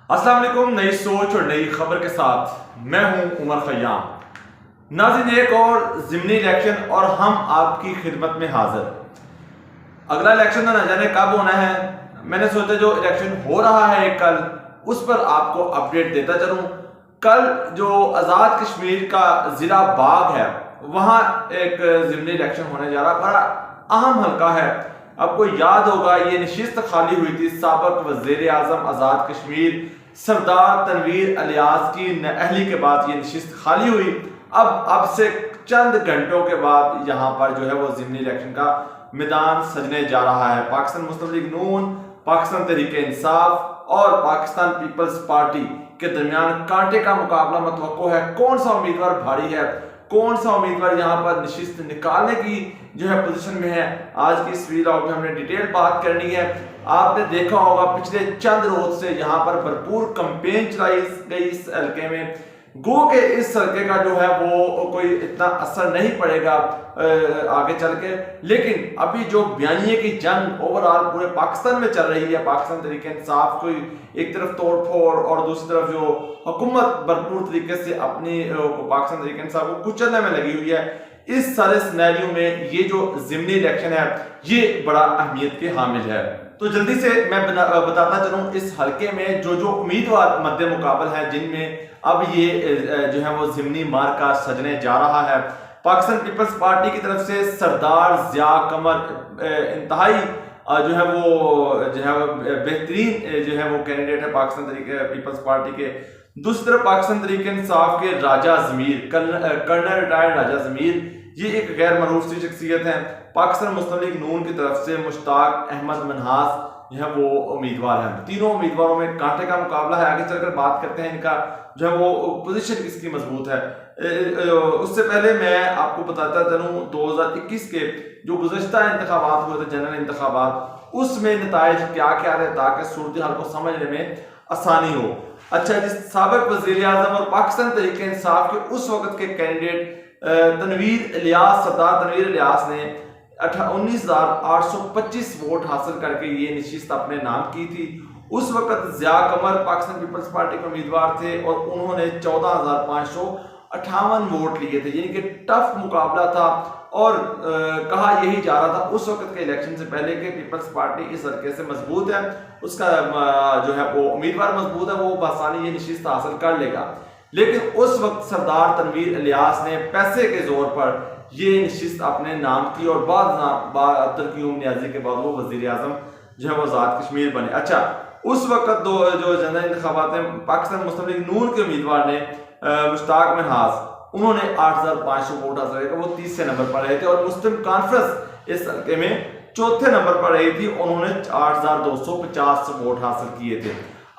अस्सलाम वालेकुम। नई सोच और नई खबर के साथ मैं हूं उमर खयाम। नाज़रीन, एक और ज़िमनी इलेक्शन और हम आपकी खिदमत में हाजिर। अगला इलेक्शन तो न जाने कब होना है। मैंने सोचा जो इलेक्शन हो रहा है कल, उस पर आपको अपडेट देता चलूं। कल जो आज़ाद कश्मीर का ज़िला बाग है, वहाँ एक ज़िमनी इलेक्शन होने जा रहा है। बड़ा अहम हल्का है। आपको याद होगा ये नशिस्त खाली हुई थी साबिक वज़ीर आज़म आज़ाद कश्मीर सरदार तनवीर इलियास की अहली के बाद ये नशिस्त खाली हुई। अब से चंद घंटों के बाद यहाँ पर जो है वो ज़िमनी इलेक्शन का मैदान सजने जा रहा है। पाकिस्तान मुस्लिम लीग नून, पाकिस्तान तहरीक इंसाफ और पाकिस्तान पीपल्स पार्टी के दरमियान कांटे का मुकाबला मतवक्को है। कौन सा उम्मीदवार भारी है, कौन सा उम्मीदवार यहाँ पर नशिस्त निकालने की जो है पोजीशन में है, आज की इस वीडियो में हमने डिटेल बात करनी है। आपने देखा होगा पिछले चंद रोज से यहाँ पर भरपूर कैंपेन चलाई गई इस हल्के में। गो के इस हल्के का जो है वो कोई इतना असर नहीं पड़ेगा आगे चल के, लेकिन अभी जो बयानिए की जंग ओवरऑल पूरे पाकिस्तान में चल रही है, पाकिस्तान तरीके इंसाफ को एक तरफ तोड़ फोड़ और दूसरी तरफ जो हुकूमत भरपूर तरीके से अपनी पाकिस्तान तरीके इंसाफ को कुचलने में लगी हुई है, इस सारे सिनेरियो में ये जो ज़िमनी इलेक्शन है ये बड़ा अहमियत के हामिल है। तो जल्दी से मैं बताता चलूं इस हलके में जो जो उम्मीदवार मद्दे मुकाबल हैं, जिनमें अब ये जो है वो ज़िमनी मार्का सजने जा रहा है। पाकिस्तान पीपल्स पार्टी की तरफ से सरदार ज़िया कमर इंतहाई जो है वो बेहतरीन जो है वो कैंडिडेट है पाकिस्तान तरीके पीपल्स पार्टी के। दूसरी तरफ पाकिस्तान तरीके इंसाफ के राजा ज़मीर, कर्नल रिटायर्ड राजा ज़मीर, ये एक गैर मरूफ सी शख्सियत है। पाकिस्तान मुस्लिम लीग नून की तरफ से मुश्ताक अहमद मनहास जो है वो उम्मीदवार हैं। तीनों उम्मीदवारों में कांटे का मुकाबला है। आगे चलकर बात करते हैं इनका जो है वो पोजीशन किसकी मजबूत है। उससे पहले मैं आपको बताता चलूँ 2021 के जो गुज़श्ता इंतखाबात हुए थे, जनरल इंतखाबात, उसमें नताइज क्या क्या रहे ताकि सूरत हाल को समझने में आसानी हो। अच्छा, जिस साबिक वज़ीर आज़म और पाकिस्तान तहरीक इंसाफ के उस वक्त के कैंडिडेट तनवीर इलियास, सरदार तनवीर इलियास ने 19,825 वोट हासिल करके ये नशिस्त अपने नाम की थी। उस वक्त ज़िया कमर पाकिस्तान पीपल्स पार्टी के उम्मीदवार थे और उन्होंने 14,558 वोट लिए थे, यानी कि टफ मुकाबला था। और कहा यही जा रहा था उस वक्त के इलेक्शन से पहले कि पीपल्स पार्टी इस हल्के से मजबूत है, उसका जो है वो उम्मीदवार मजबूत है, वो बआसानी ये नशिस्त हासिल कर लेगा। लेकिन उस वक्त सरदार तनवीर इलियास ने पैसे के जोर पर ये नशिस्त अपने नाम की और बाद तरकीम न्याजी के बाद वो वज़ीर आज़म जो है वो आज़ाद कश्मीर बने। अच्छा, उस वक्त जो जनरल इंतखाबात में पाकिस्तान मुस्लिम लीग नून के उम्मीदवार ने मुश्ताक मनहास, उन्होंने 8,500 वोट हासिल किया, वो तीसरे नंबर पर रहे थे। और मुस्लिम कॉन्फ्रेंस इस हल्के में चौथे नंबर पर रही थी, उन्होंने 8,250 वोट हासिल किए थे।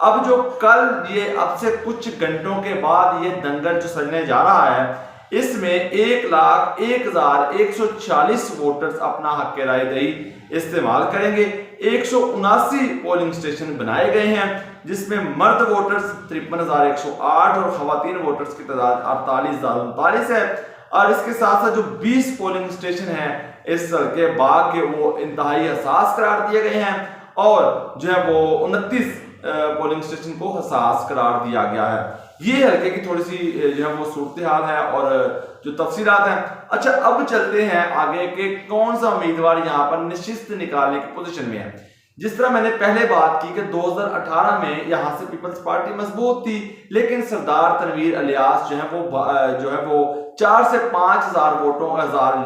अब जो कल ये अब से कुछ घंटों के बाद ये दंगल जो सजने जा रहा है, इसमें 1,01,140 वोटर्स अपना हक राय दही इस्तेमाल करेंगे। 179 पोलिंग स्टेशन बनाए गए हैं, जिसमें मर्द वोटर्स 53,108 और खवातीन वोटर्स की तादाद 48,039 है। और इसके साथ साथ जो 20 पोलिंग स्टेशन हैं इस हल्के बाग के, वो इंतहाई हसास करार दिए गए हैं और जो है वो 29 पोलिंग स्टेशन को हसास करार दिया गया है। ये हल्के की थोड़ी सी जो है वो सूरत हाल है और जो तफसीलात हैं। अच्छा, अब चलते हैं आगे के कौन सा उम्मीदवार यहाँ पर नशिस्त निकालने की पोजीशन में है। जिस तरह मैंने पहले बात की कि 2018 में यहाँ से पीपल्स पार्टी मजबूत थी, लेकिन सरदार तनवीर इलियास जो है वो 4 से 5,000 वोटों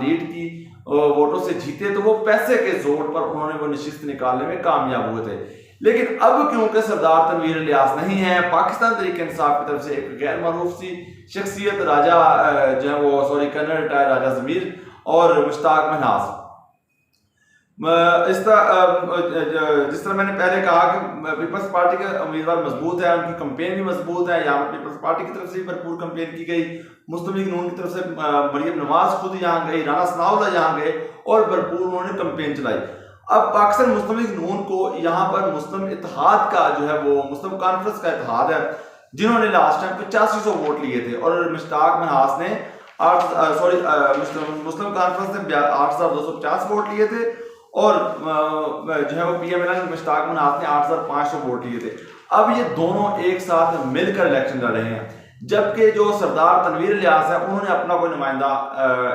लीड की वोटों से जीते, तो वो पैसे के जोर पर उन्होंने वो नशिस्त निकालने में कामयाब हुए थे। लेकिन अब क्योंकि सरदार तनवीर इलियास नहीं है, पाकिस्तान तहरीक इंसाफ की तरफ से एक गैर मरूफ सी शख्सियत राजा जो है वो कर्नल रिटायर्ड राजा ज़मीर और मुश्ताक मनहास, जिस तरह मैंने पहले कहा कि पीपल्स पार्टी के उम्मीदवार मजबूत है, उनकी कैंपेन भी मजबूत है। यहाँ पर पीपल्स पार्टी की तरफ से भी भरपूर कैंपेन की गई, मुस्लिम लीग नून की तरफ से मरियम नवाज खुद यहाँ गई, राना सनाउल्लाह यहाँ गए और भरपूर उन्होंने कैंपेन चलाई। अब पाकिस्तान मुस्लिम लीग नून को यहाँ पर मुस्लिम इत्तेहाद का जो है वो मुस्लिम कॉन्फ्रेंस का इत्तेहाद है, जिन्होंने लास्ट टाइम 8500 वोट लिए थे और मुश्ताक मनहास ने मुस्लिम कॉन्फ्रेंस ने 8,250 वोट लिए थे और जो है वो PMLN मुश्ताक मनहास ने 8,500 वोट लिए थे। अब ये दोनों एक साथ मिलकर इलेक्शन लड़ रहे हैं, जबकि जो सरदार तनवीर इलियास है उन्होंने अपना कोई नुमाइंदा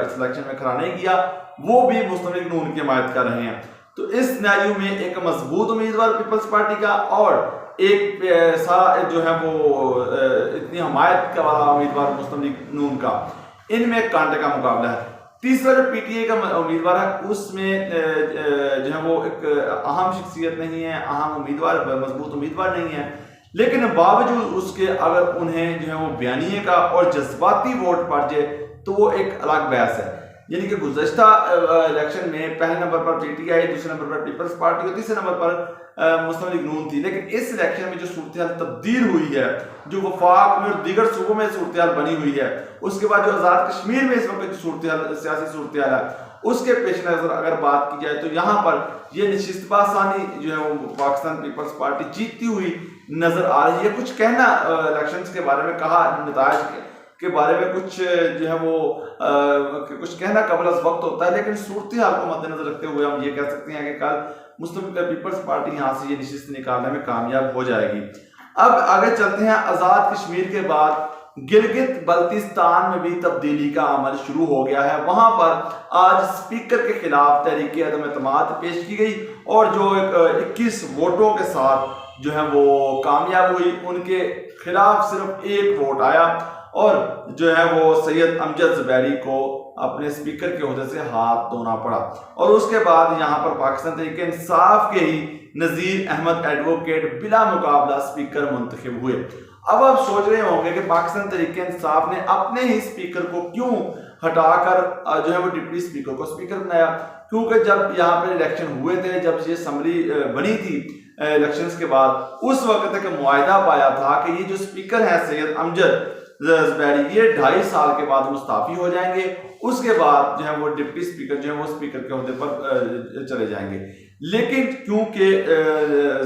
इस इलेक्शन में खड़ा नहीं किया, वो भी मुस्लिम लीग नून की हमायत कर रहे हैं। तो इस सिनेरियो में एक मजबूत उम्मीदवार पीपल्स पार्टी का और एक सारा जो है वो इतनी हमायत का वाला उम्मीदवार मुस्लिम लीग नून का, इनमें कांटे का मुकाबला है। तीसरा जो पीटीआई का उम्मीदवार है उसमें जो है वो एक अहम शख्सियत नहीं है, अहम उम्मीदवार, मजबूत उम्मीदवार नहीं है, लेकिन बावजूद उसके अगर उन्हें जो है वो बयानिए का और जज्बाती वोट पड़ जाए तो वो एक अलग बहस है। यानी कि गुज़श्ता इलेक्शन में पहले नंबर पर पीटीआई, दूसरे नंबर पर पीपल्स पार्टी और तीसरे नंबर पर मुस्लिम लीग नून थी, लेकिन इस इलेक्शन में जो सूरत हाल तब्दील हुई है, जो वफाक में और दीगर सूबों में सूरत हाल बनी हुई है, उसके बाद जो आज़ाद कश्मीर में इस वक्त जो सूरत हाल, सियासी सूरत हाल है, उसके पेश नज़र अगर बात की जाए तो यहाँ पर यह नशिस्त बासानी जो है वो पाकिस्तान पीपल्स पार्टी जीतती हुई नजर आ रही है। कुछ कहना इलेक्शंस के बारे में कहा, नतायज के बारे में कुछ जो है वो कुछ कहना कबल अज़ वक्त होता है, लेकिन सूरत हाल को मद्देनजर रखते हुए हम ये कह सकते हैं कि कल मुस्लिम पीपल्स पार्टी यहाँ से ये नशिस्त निकालने में कामयाब हो जाएगी। अब आगे चलते हैं। आज़ाद कश्मीर के बाद गिलगित बल्तिस्तान में भी तब्दीली का अमल शुरू हो गया है। वहां पर आज स्पीकर के खिलाफ तहरीक अदम एतमाद पेश की गई और जो 21 वोटों के साथ जो है वो कामयाब हुई, उनके खिलाफ सिर्फ एक वोट आया और जो है वो सैयद अमजद ज़ुबैरी को अपने स्पीकर के ओहदे से हाथ धोना पड़ा। और उसके बाद यहाँ पर पाकिस्तान तहरीक इंसाफ के ही नज़ीर अहमद एडवोकेट बिला मुकाबला स्पीकर मुंतखब हुए। अब आप सोच रहे होंगे कि पाकिस्तान तहरीक इंसाफ ने अपने ही स्पीकर को क्यों हटाकर जो है वो डिप्टी स्पीकर को स्पीकर बनाया, क्योंकि जब यहाँ पर इलेक्शन हुए थे, जब ये असम्बली बनी थी इलेक्शंस के बाद, उस वक्त एक मुआहदा पाया था कि ये जो स्पीकर है सैयद अमजद ज़ुबैरी, ये 2.5 साल के बाद मुस्ताफी हो जाएंगे, उसके बाद जो है वो डिप्टी स्पीकर जो है वो स्पीकर के ओहदे पर चले जाएंगे। लेकिन क्योंकि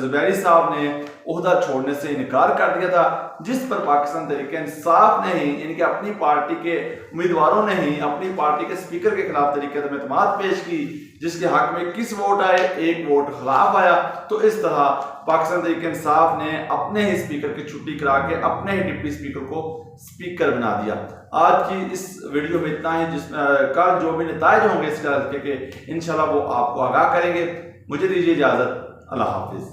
ज़ुबैरी साहब ने ओहदा छोड़ने से इनकार कर दिया था, जिस पर पाकिस्तान तहरीक इंसाफ ने ही, यानी कि अपनी पार्टी के उम्मीदवारों ने ही अपनी पार्टी के स्पीकर के खिलाफ तहरीक अदम एतमाद पेश की, जिसके हक में 21 वोट आए, 1 वोट खिलाफ आया। तो इस तरह पाकिस्तान तहरीक इंसाफ ने अपने ही स्पीकर की छुट्टी करा के अपने ही डिप्टी स्पीकर को स्पीकर बना दिया। आज की इस वीडियो में इतना ही, कल जो भी नतायज होंगे इस हल्के के इंशाल्लाह वो आपको आगाह करेंगे। मुझे दीजिए इजाजत, अल्लाह हाफिज।